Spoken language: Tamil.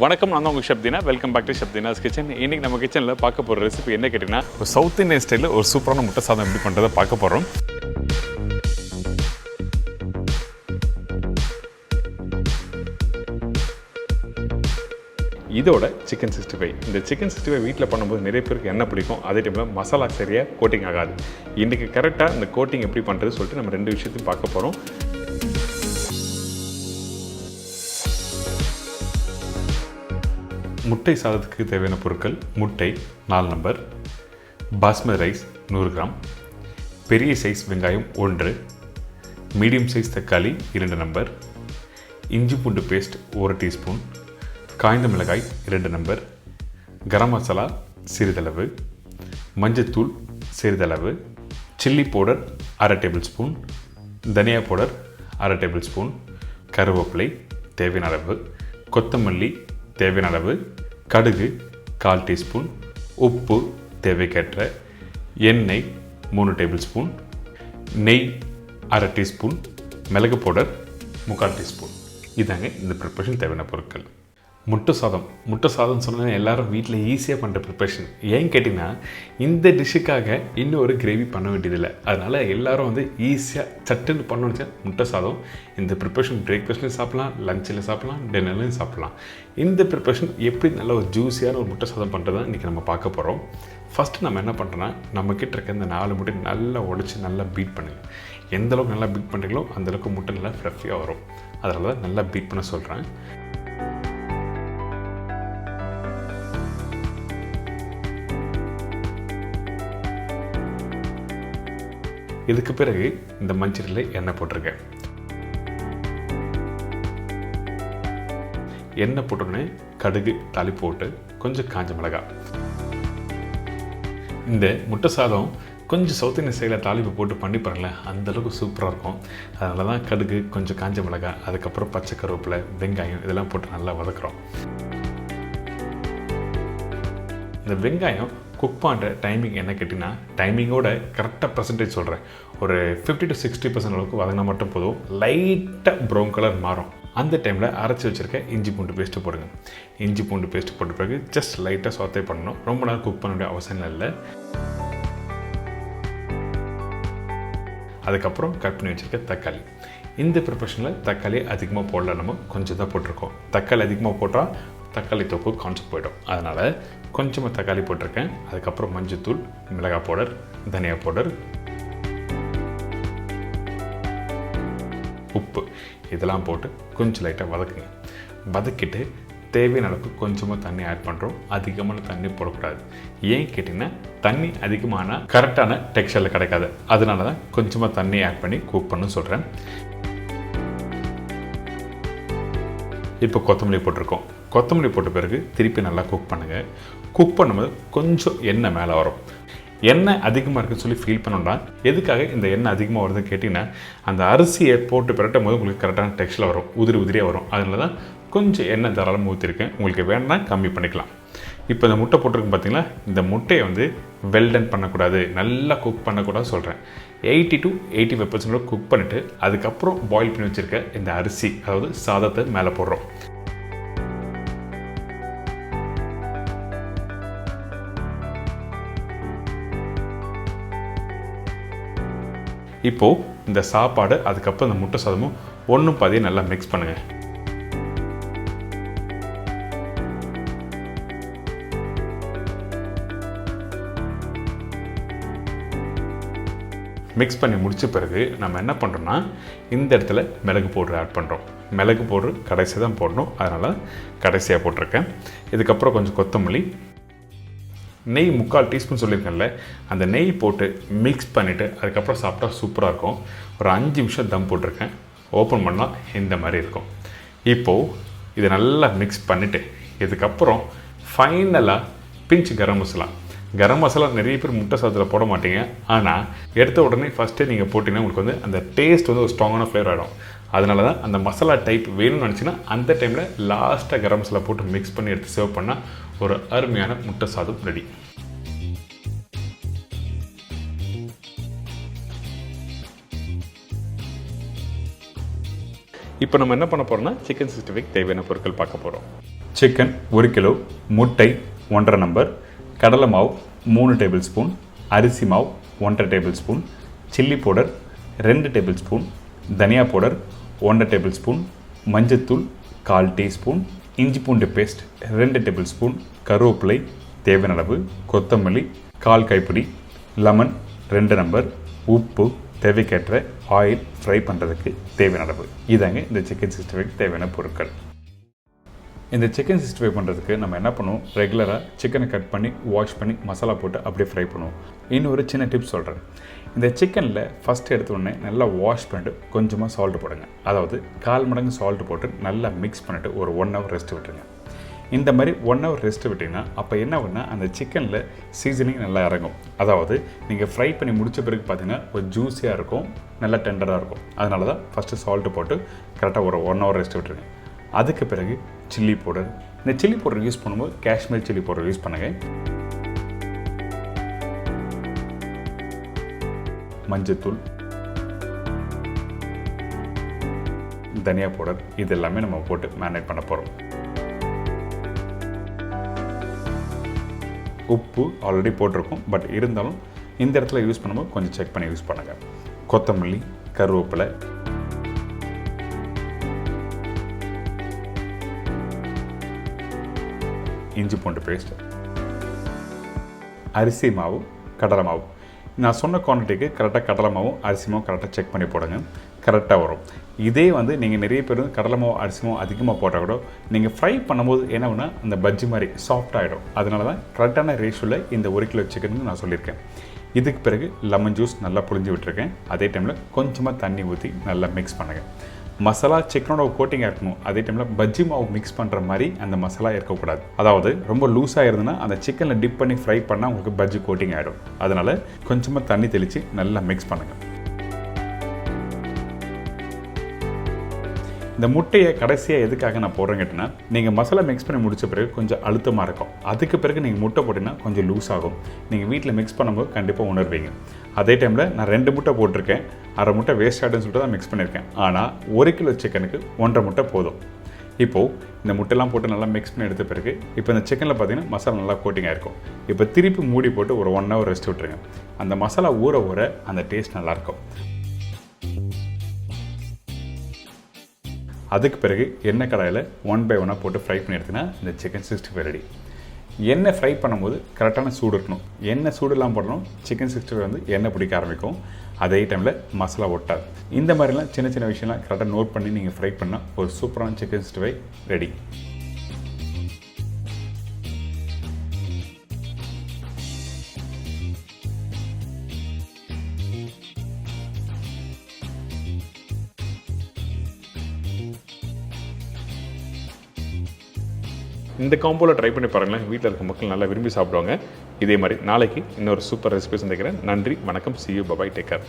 வணக்கம், நான் உங்கள் Shabtina. Welcome back to Shabtina's kitchen. இன்றைக்கி நம்ம கிச்சனில் பார்க்க போகிற ரெசிபி என்ன கேட்டிங்கன்னா, ஒரு சவுத் இந்தியன் ஸ்டைலில் ஒரு சூப்பரான முட்டை சாதம் எப்படி பண்ணுறதை பார்க்க போகிறோம். இதோட சிக்கன் 65. இந்த சிக்கன் 65 வீட்டில் பண்ணும்போது நிறைய பேருக்கு என்ன பிடிக்கும், அதே டைமில் மசாலா சரியாக கோட்டிங் ஆகாது. இன்றைக்கி கரெக்டாக இந்த கோட்டிங் எப்படி பண்ணுறது சொல்லிட்டு நம்ம ரெண்டு விஷயத்தையும் பார்க்க போகிறோம். முட்டை சாதத்துக்கு தேவையான பொருட்கள்: முட்டை 4 நம்பர், பாஸ்மதி ரைஸ் 100 கிராம், பெரிய சைஸ் வெங்காயம் 1, மீடியம் சைஸ் தக்காளி 2 நம்பர், இஞ்சி பூண்டு பேஸ்ட் 1 டீஸ்பூன், காய்ந்த மிளகாய் 2 நம்பர், கரம் மசாலா சிறிதளவு, மஞ்சத்தூள் சிறிதளவு, சில்லி பவுடர் 1/2 டேபிள் ஸ்பூன், தனியா பவுடர் 1/2 டேபிள் ஸ்பூன், கருவேப்பிலை தேவையான அளவு, கொத்தமல்லி தேவையான அளவு, கடுகு 1/4 டீஸ்பூன், உப்பு தேவைக்கேற்ற, எண்ணெய் 3 டேபிள் ஸ்பூன், நெய் 1/2 டீஸ்பூன், மிளகு பவுடர் 3/4 டீஸ்பூன். இதாங்க இந்த ப்ரிப்பரேஷன் தேவையான பொருட்கள். முட்டை சாதம் சொன்னால் எல்லோரும் வீட்டில் ஈஸியாக பண்ணுற ப்ரிப்பரேஷன். ஏன்னு கேட்டிங்கன்னா, இந்த டிஷ்ஷுக்காக இன்னும் ஒரு கிரேவி பண்ண வேண்டியதில்லை. அதனால் எல்லோரும் ஈஸியாக சட்டுன்னு பண்ணணுன்னு முட்டை சாதம் இந்த ப்ரிப்பரேஷன் பிரேக்ஃபாஸ்ட்லையும் சாப்பிட்லாம், லஞ்சில் சாப்பிட்லாம், டின்னர்லையும் சாப்பிட்லாம். இந்த ப்ரிப்பரேஷன் எப்படி நல்ல ஒரு ஜூஸியான ஒரு முட்டை சாதம் பண்ணுறது தான் இன்றைக்கி நம்ம பார்க்க போகிறோம். ஃபஸ்ட்டு நம்ம என்ன பண்ணுறோன்னா, நம்மக்கிட்ட இருக்க இந்த 4 முட்டை நல்லா உடச்சி நல்லா பீட் பண்ணுங்கள். எந்தளவுக்கு நல்லா பீட் பண்ணுறீங்களோ அந்தளவுக்கு முட்டை நல்லா ஃப்ளஃபியாக வரும். அதனால தான் நல்லா பீட் பண்ண சொல்கிறேன். இதுக்கு பிறகு இந்த மஞ்சளில் எண்ணெய் போட்டிருக்கேன். எண்ணெய் போட்டோடனே கடுகு தாளிப்பு போட்டு கொஞ்சம் காஞ்ச மிளகாய். இந்த முட்டை சாதம் கொஞ்சம் சவுத் இந்தியன் ஸ்டைலில் தாளிப்பு போட்டு பண்ணி பாருங்களேன், அந்தளவுக்கு சூப்பராக இருக்கும். அதனால தான் கடுகு, கொஞ்சம் காஞ்ச மிளகாய், அதுக்கப்புறம் பச்சை கருவேப்பிலை, வெங்காயம் இதெல்லாம் போட்டு நல்லா வதக்குறோம். இந்த வெங்காயம் குக் பண்ணுற டைமிங் என்ன கேட்டிங்கன்னா, டைமிங்கோட கரெக்டாக பர்சன்டேஜ் சொல்கிறேன். ஒரு 50 to 60% அளவுக்கு வதங்கினா மட்டும் போதும். லைட்டாக ப்ரௌன் கலர் மாறும். அந்த டைமில் அரைச்சி வச்சுருக்க இஞ்சி பூண்டு பேஸ்ட்டு போடுங்க. இஞ்சி பூண்டு பேஸ்ட்டு போட்ட பிறகு ஜஸ்ட் லைட்டாக சாத்தே பண்ணணும். ரொம்ப நேரம் குக் பண்ண வேண்டிய அவசியம் இல்லை. அதுக்கப்புறம் கட் பண்ணி வச்சுருக்க தக்காளி. இந்த ப்ரிப்பரேஷனில் தக்காளி அதிகமாக போடல, நம்ம கொஞ்சம் தான் போட்டிருக்கோம். தக்காளி அதிகமாக போட்டால் தக்காளி தொக்கு கான்செப்ட் போய்டும். அதனால் கொஞ்சமாக தக்காளி போட்டிருக்கேன். அதுக்கப்புறம் மஞ்சத்தூள், மிளகாய் பவுடர், தனியா பவுடர், உப்பு இதெல்லாம் போட்டு கொஞ்சம் லைட்டாக வதக்குங்க. வதக்கிட்டு தேவையான அளவுக்கு கொஞ்சமாக தண்ணி ஆட் பண்ணுறோம். அதிகமான தண்ணி போடக்கூடாது. ஏன் கேட்டிங்கன்னா, தண்ணி அதிகமான கரெக்டான டெக்ஸ்சரில் கிடைக்காது. அதனால தான் கொஞ்சமாக தண்ணி ஆட் பண்ணி குக் பண்ண சொல்கிறேன். இப்போ கொத்தமல்லி போட்டிருக்கோம். கொத்தமல்லி போட்ட பிறகு திருப்பி நல்லா குக் பண்ணுங்கள். குக் பண்ணும்போது கொஞ்சம் எண்ணெய் மேலே வரும். எண்ணெய் அதிகமாக இருக்குன்னு சொல்லி ஃபீல் பண்ணோம்னா, எதுக்காக இந்த எண்ணெய் அதிகமாக வருதுன்னு கேட்டிங்கன்னா, அந்த அரிசியை போட்டு பிரட்டும் போது உங்களுக்கு கரெக்டான டெக்ஸ்டரில் வரும், உதிரியாக வரும். அதனால தான் கொஞ்சம் எண்ணெய் தாராளமாக ஊற்றிருக்கேன். உங்களுக்கு வேணும்னா கம்மி பண்ணிக்கலாம். இப்போ இந்த முட்டை போட்டிருக்கும் பார்த்தீங்களா, இந்த முட்டையை வெல்டன் பண்ணக்கூடாது, நல்லா குக் பண்ணக்கூடாது சொல்கிறேன். 80 to 85% குக் பண்ணிவிட்டு அதுக்கப்புறம் பாயில் பண்ணி வச்சுருக்க இந்த அரிசி, அதாவது சாதத்தை மேலே போடுறோம். இப்போது இந்த சாப்பாடு அதுக்கப்புறம் இந்த முட்டை சாதமும் ஒன்றும் பாதியும் நல்லா மிக்ஸ் பண்ணுங்கள். மிக்ஸ் பண்ணி முடித்த பிறகு நம்ம என்ன பண்ணுறோன்னா, இந்த இடத்துல மிளகு பவுடர் ஆட் பண்ணுறோம். மிளகு பவுடர் கடைசி தான் போடணும், அதனால் கடைசியாக போட்டிருக்கேன். இதுக்கப்புறம் கொஞ்சம் கொத்தமல்லி, நெய் 3/4 டீஸ்பூன் சொல்லியிருக்கேன்ல, அந்த நெய் போட்டு மிக்ஸ் பண்ணிவிட்டு அதுக்கப்புறம் சாப்பிட்டா சூப்பராக இருக்கும். ஒரு 5 நிமிஷம் தம் போட்டிருக்கேன். ஓப்பன் பண்ணால் இந்த மாதிரி இருக்கும். இப்போது இதை நல்லா மிக்ஸ் பண்ணிவிட்டு இதுக்கப்புறம் ஃபைனலாக பிஞ்ச் கரம் மசாலா. கரம் மசாலா நிறைய பேர் முட்டை சாதத்தில் போட மாட்டீங்க. ஆனால் எடுத்த உடனே ஃபஸ்ட்டே நீங்கள் போட்டிங்கன்னா உங்களுக்கு அந்த டேஸ்ட் ஒரு ஸ்ட்ராங்கான ஃப்ளேவர் ஆகிடும். அதனால தான் அந்த மசாலா டைப் வேணும்னு நினச்சிங்கன்னா அந்த டைமில் லாஸ்ட்டாக கரம் மசாலா போட்டு மிக்ஸ் பண்ணி எடுத்து சர்வ் பண்ணால் ஒரு அருமையான முட்டை சாதம் ரெடி. இப்போ நம்ம என்ன பண்ண போகிறோம்னா சிக்கன் 65 தேவையான பொருட்கள் பார்க்க போகிறோம். சிக்கன் 1 கிலோ, முட்டை 1.5 நம்பர், கடலை மாவு 3 டேபிள் ஸ்பூன், அரிசி மாவு 1.5 table spoon, chilli powder 2 table spoon, தனியா பவுடர் 1.5 டேபிள் ஸ்பூன், மஞ்சத்தூள் 1/4 டீஸ்பூன், இஞ்சி பூண்டு பேஸ்ட் 2 டேபிள் ஸ்பூன், கருவேப்பிலை தேவையான அளவு, கொத்தமல்லி 1/4 கைப்பிடி, லெமன் 2 நம்பர், உப்பு தேவைக்கேற்ற, ஆயில் ஃப்ரை பண்ணுறதுக்கு தேவையான அளவு. இதாங்க இந்த சிக்கன் 65 தேவையான பொருட்கள். இந்த சிக்கன் 65 பண்ணுறதுக்கு நம்ம என்ன பண்ணுவோம், ரெகுலராக சிக்கனை கட் பண்ணி வாஷ் பண்ணி மசாலா போட்டு அப்படியே ஃப்ரை பண்ணுவோம். இன்னொரு சின்ன டிப்ஸ் சொல்கிறேன். இந்த சிக்கனில் ஃபஸ்ட்டு எடுத்தோடனே நல்லா வாஷ் பண்ணிட்டு கொஞ்சமாக சால்ட்டு போடுங்க. அதாவது 1/4 மடங்கு சால்ட்டு போட்டு நல்லா மிக்ஸ் பண்ணிவிட்டு ஒரு 1 ஹவர் ரெஸ்ட் விட்டுருங்க. இந்த மாதிரி 1 ஹவர் ரெஸ்ட் விட்டிங்கன்னா அப்போ என்ன ஆகுன்னா அந்த சிக்கனில் சீசனிங் நல்லா இறங்கும். அதாவது நீங்கள் ஃப்ரை பண்ணி முடித்த பிறகு பார்த்தீங்கன்னா ஒரு ஜூஸியாக இருக்கும், நல்லா டெண்டராக இருக்கும். அதனால தான் ஃபஸ்ட்டு சால்ட்டு போட்டு கரெக்டாக ஒரு 1 ஹவர் ரெஸ்ட் விட்டுருங்க. அதுக்கு பிறகு சில்லி பவுடர். இந்த சில்லி பவுடர் யூஸ் பண்ணும்போது காஷ்மீர் சில்லி பவுடர் யூஸ் பண்ணுங்கள். மஞ்சத்தூள், தனியா பவுடர், இது எல்லாமே நம்ம போட்டு மேரினேட் பண்ண போகிறோம். உப்பு ஆல்ரெடி போட்டிருக்கோம், பட் இருந்தாலும் இந்த இடத்துல யூஸ் பண்ணும்போது கொஞ்சம் செக் பண்ணி யூஸ் பண்ணுங்கள். கொத்தமல்லி, கருவேப்பிலை, இஞ்சி பூண்டு பேஸ்ட், அரிசி மாவு, கடலை மாவு. நான் சொன்ன குவான்டிட்டிக்கு கரெக்டாக கடலை மாவும் அரிசி மாவும் கரெக்டாக செக் பண்ணி போடுங்க, கரெக்டாக வரும். இதே நீங்கள் நிறைய பேர் கடலை மாவு அரிசி மாவு அதிகமாக போட்டால் கூட நீங்கள் ஃப்ரை பண்ணும்போது என்ன ஆகுனா அந்த பஜ்ஜி மாதிரி சாஃப்ட் ஆகிடும். அதனால தான் கரெக்டான ரேஷியோவில் இந்த 1 கிலோ சிக்கனுக்கு நான் சொல்லியிருக்கேன். இதுக்கு பிறகு லெமன் ஜூஸ் நல்லா புழிஞ்சு விட்டுருக்கேன். அதே டைமில் கொஞ்சமாக தண்ணி ஊற்றி நல்லா மிக்ஸ் பண்ணுங்கள். மசாலா சிக்கனோட கோட்டிங்காக இருக்கணும். அதே டைமில் பஜ்ஜி மாவு மிக்ஸ் பண்ணுற மாதிரி அந்த மசாலா இருக்கக்கூடாது. அதாவது ரொம்ப லூஸாக இருந்ததுன்னா அந்த சிக்கனில் டிப் பண்ணி ஃப்ரை பண்ணால் உங்களுக்கு பஜ்ஜி கோட்டிங் ஆகிடும். அதனால் கொஞ்சமாக தண்ணி தெளித்து நல்லா மிக்ஸ் பண்ணுங்கள். இந்த முட்டையை கடைசியாக எதுக்காக நான் போடுறேன் கேட்டிங்கன்னா, நீங்கள் மசாலா மிக்ஸ் பண்ணி முடித்த பிறகு கொஞ்சம் அழுத்தமாக இருக்கும். அதுக்கு பிறகு நீங்கள் முட்டை போட்டிங்கன்னா கொஞ்சம் லூஸ் ஆகும். நீங்கள் வீட்டில் மிக்ஸ் பண்ணும்போது கண்டிப்பாக உணர்வீங்க. அதே டைமில் நான் 2 முட்டை போட்டிருக்கேன், 1/2 முட்டை வேஸ்ட் ஆகிடுன்னு சொல்லிட்டு தான் மிக்ஸ் பண்ணியிருக்கேன். ஆனால் 1 கிலோ சிக்கனுக்கு 1.5 முட்டை போதும். இப்போது இந்த முட்டைலாம் போட்டு நல்லா மிக்ஸ் பண்ணி எடுத்த பிறகு இப்போ இந்த சிக்கனில் பார்த்தீங்கன்னா மசாலா நல்லா கோட்டிங்காக இருக்கும். இப்போ திருப்பி மூடி போட்டு ஒரு 1 ஹவர் ரெஸ்ட் விட்டுருங்க. அந்த மசாலா ஊற அந்த டேஸ்ட் நல்லாயிருக்கும். அதுக்கு பிறகு எண்ணெய் கடாயில் 1 பை 1 போட்டு ஃப்ரை பண்ணி எடுத்திங்கன்னா இந்த சிக்கன் 65 ரெடி. எண்ணெய் ஃப்ரை பண்ணும்போது கரெக்டான சூடு இருக்கணும். எண்ணெய் சூடுலாம் போடணும். சிக்கன் 65 எண்ணெய் பிடிக்க ஆரம்பிக்கும். அதே டைமில் மசாலா ஒட்டாது. இந்த மாதிரிலாம் சின்ன சின்ன விஷயம்லாம் கரெக்டாக நோட் பண்ணி நீங்கள் ஃப்ரை பண்ணால் ஒரு சூப்பரான சிக்கன் 65 ரெடி. இந்த காம்போவில் ட்ரை பண்ணி பாருங்களேன். வீட்டில் இருக்க மக்கள் நல்லா விரும்பி சாப்பிடுவாங்க. இதே மாதிரி நாளைக்கு இன்னொரு சூப்பர் ரெசிபி சந்திக்கிறேன். நன்றி, வணக்கம், see you, bye bye, take care.